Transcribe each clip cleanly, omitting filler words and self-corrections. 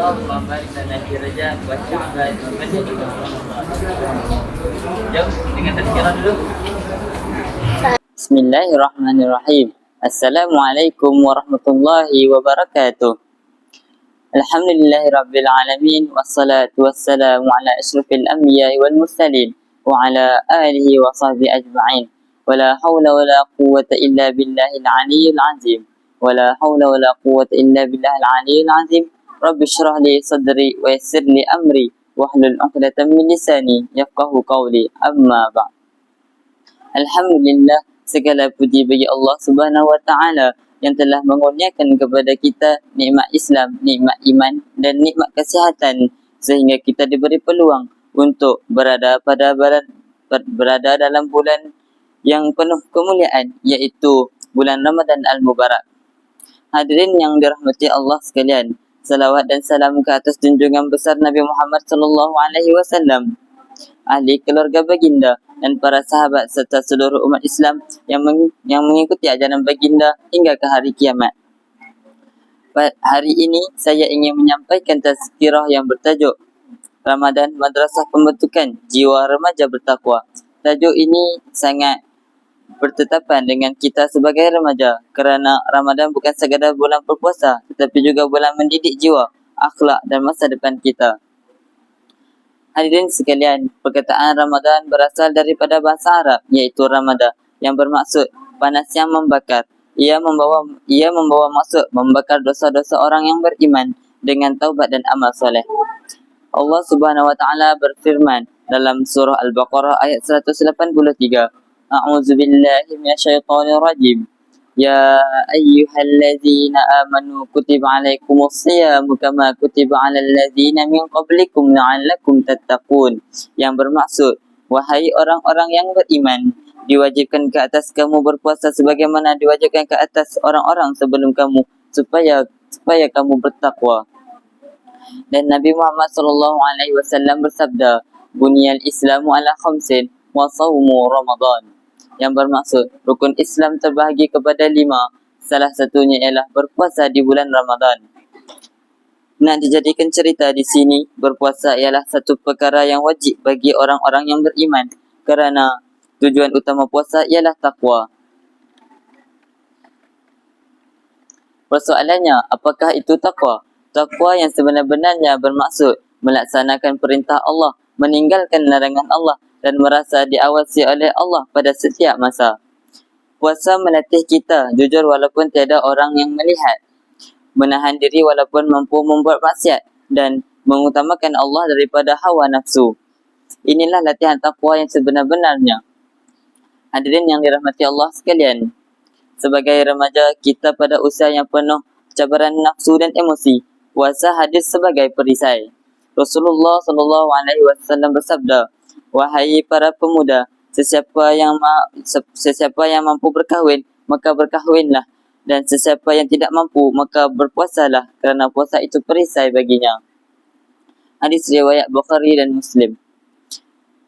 اللهم بارك لنا في رجاء وشعبان ومدين. Jom dengan tazkirah dulu. Bismillahirrahmanirrahim. Assalamualaikum warahmatullahi wabarakatuh. Alhamdulillahirabbil alamin wassalatu wassalamu ala asyrafil anbiya'i wal mursalin wa ala alihi wa sahbihi ajma'in. Wala haula wala quwwata illa billahil aliyyil azim. Wala haula wala quwwata illa billahil aliyyil azim. Rabbi shrah li sadri wa yassir li amri wahlul 'uqdatam min lisani yafqahu qawli. Amma ba'd. Alhamdulillah, segala puji bagi Allah Subhanahu wa taala yang telah mengurniakan kepada kita nikmat Islam, nikmat iman dan nikmat kesihatan sehingga kita diberi peluang untuk berada dalam bulan yang penuh kemuliaan, iaitu bulan Ramadan Al-Mubarak. Hadirin yang dirahmati Allah sekalian, salawat dan salam ke atas junjungan besar Nabi Muhammad sallallahu alaihi wasallam, ahli keluarga baginda dan para sahabat serta seluruh umat Islam yang mengikuti ajaran baginda hingga ke hari kiamat. Hari ini saya ingin menyampaikan tazkirah yang bertajuk Ramadan Madrasah Pembentukan Jiwa Remaja Bertakwa. Tajuk ini sangat bertetapan dengan kita sebagai remaja kerana Ramadan bukan sekadar bulan berpuasa tetapi juga bulan mendidik jiwa, akhlak dan masa depan kita. Hadirin sekalian, perkataan Ramadan berasal daripada bahasa Arab iaitu Ramada yang bermaksud panas yang membakar. Ia membawa maksud membakar dosa-dosa orang yang beriman dengan taubat dan amal soleh. Allah Subhanahu wa taala berfirman dalam surah Al-Baqarah ayat 183. A'udzu billahi minasyaitonir rajim. Ya ayyuhallazina amanu kutiba alaikumus siyamu kama kutiba alal ladzina min qablikum la'allakum tattaqun. Yang bermaksud, wahai orang-orang yang beriman, diwajibkan ke atas kamu berpuasa sebagaimana diwajibkan ke atas orang-orang sebelum kamu supaya kamu bertakwa. Dan Nabi Muhammad sallallahu alaihi wasallam bersabda, "Bunyal Islamu ala khamsin wa shaumu Ramadan." Yang bermaksud, rukun Islam terbahagi kepada 5. Salah satunya ialah berpuasa di bulan Ramadan. Nak dijadikan cerita di sini, berpuasa ialah satu perkara yang wajib bagi orang-orang yang beriman kerana tujuan utama puasa ialah takwa. Persoalannya, apakah itu takwa? Takwa yang sebenar-benarnya bermaksud melaksanakan perintah Allah, meninggalkan larangan Allah dan merasa diawasi oleh Allah pada setiap masa. Puasa melatih kita jujur walaupun tiada orang yang melihat, menahan diri walaupun mampu membuat maksiat dan mengutamakan Allah daripada hawa nafsu. Inilah latihan takwa yang sebenar-benarnya. Hadirin yang dirahmati Allah sekalian, sebagai remaja kita pada usia yang penuh cabaran nafsu dan emosi, puasa hadir sebagai perisai. Rasulullah sallallahu alaihi wasallam bersabda, "Wahai para pemuda, sesiapa yang mampu berkahwin, maka berkahwinlah. Dan sesiapa yang tidak mampu, maka berpuasalah kerana puasa itu perisai baginya." Hadis riwayat Bukhari dan Muslim.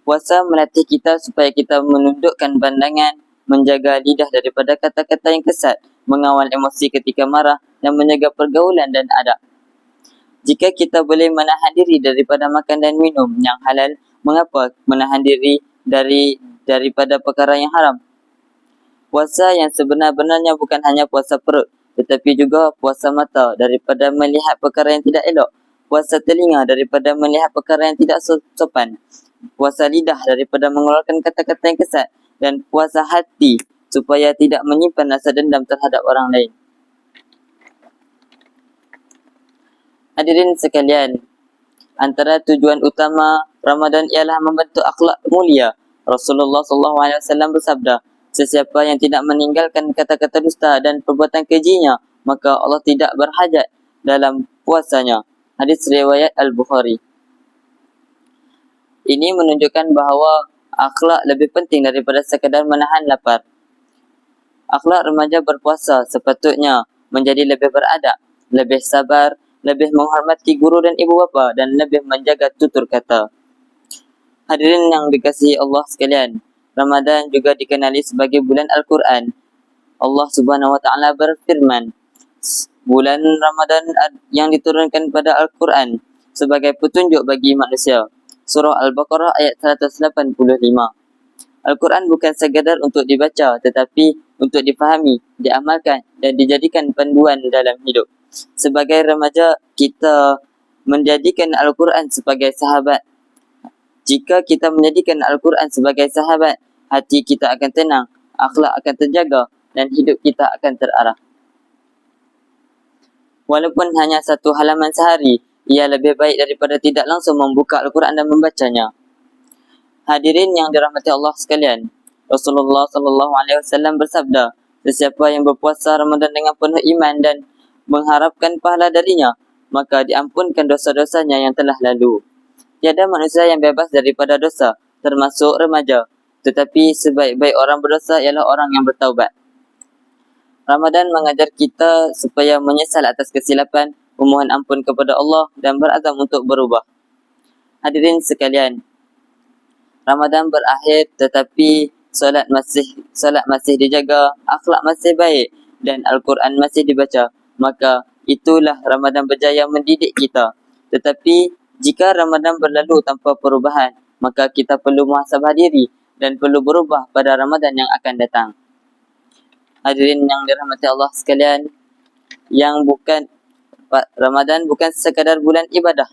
Puasa melatih kita supaya kita menundukkan pandangan, menjaga lidah daripada kata-kata yang kesat, mengawal emosi ketika marah dan menjaga pergaulan dan adab. Jika kita boleh menahan diri daripada makan dan minum yang halal, mengapa menahan diri daripada perkara yang haram? Puasa yang sebenar-benarnya bukan hanya puasa perut, tetapi juga puasa mata daripada melihat perkara yang tidak elok, puasa telinga daripada melihat perkara yang tidak sopan, puasa lidah daripada mengeluarkan kata-kata yang kesat, dan puasa hati supaya tidak menyimpan rasa dendam terhadap orang lain. Hadirin sekalian, antara tujuan utama Ramadan ialah membentuk akhlak mulia. Rasulullah SAW bersabda, "Sesiapa yang tidak meninggalkan kata-kata dusta dan perbuatan kejinya, maka Allah tidak berhajat dalam puasanya." Hadis riwayat Al-Bukhari. Ini menunjukkan bahawa akhlak lebih penting daripada sekadar menahan lapar. Akhlak remaja berpuasa sepatutnya menjadi lebih beradab, lebih sabar, lebih menghormati guru dan ibu bapa dan lebih menjaga tutur kata. Hadirin yang dikasihi Allah sekalian, Ramadan juga dikenali sebagai bulan Al-Quran. Allah Subhanahu wa taala berfirman bulan Ramadan yang diturunkan pada Al-Quran sebagai petunjuk bagi manusia. Surah Al-Baqarah ayat 185. Al-Quran bukan sekadar untuk dibaca tetapi untuk difahami, diamalkan dan dijadikan panduan dalam hidup. Sebagai remaja, kita menjadikan Al-Quran sebagai sahabat. Jika kita menjadikan Al-Quran sebagai sahabat, hati kita akan tenang, akhlak akan terjaga dan hidup kita akan terarah. Walaupun hanya satu halaman sehari, ia lebih baik daripada tidak langsung membuka Al-Quran dan membacanya. Hadirin yang dirahmati Allah sekalian, Rasulullah SAW bersabda, sesiapa yang berpuasa Ramadan dengan penuh iman dan mengharapkan pahala darinya, maka diampunkan dosa-dosanya yang telah lalu. Tiada manusia yang bebas daripada dosa, termasuk remaja. Tetapi sebaik-baik orang berdosa ialah orang yang bertaubat. Ramadan mengajar kita supaya menyesal atas kesilapan, memohon ampun kepada Allah dan berazam untuk berubah. Hadirin sekalian, Ramadan berakhir tetapi solat masih dijaga, akhlak masih baik dan Al-Quran masih dibaca. Maka itulah Ramadan berjaya mendidik kita. Tetapi jika Ramadan berlalu tanpa perubahan, maka kita perlu muhasabah diri dan perlu berubah pada Ramadan yang akan datang. Hadirin yang dirahmati Allah sekalian, Ramadan bukan sekadar bulan ibadah,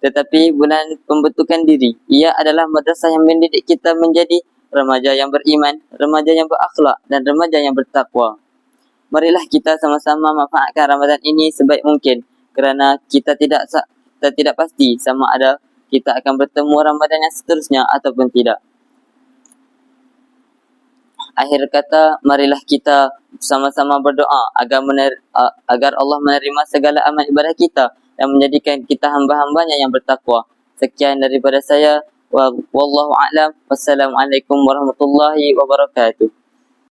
tetapi bulan pembentukan diri. Ia adalah madrasah yang mendidik kita menjadi remaja yang beriman, remaja yang berakhlak dan remaja yang bertakwa. Marilah kita sama-sama manfaatkan Ramadan ini sebaik mungkin kerana kita tidak pasti sama ada kita akan bertemu Ramadan yang seterusnya ataupun tidak. Akhir kata, marilah kita sama-sama berdoa agar Allah menerima segala amal ibadah kita dan menjadikan kita hamba-hambanya yang bertakwa. Sekian daripada saya. Wallahu a'lam. Wassalamualaikum warahmatullahi wabarakatuh.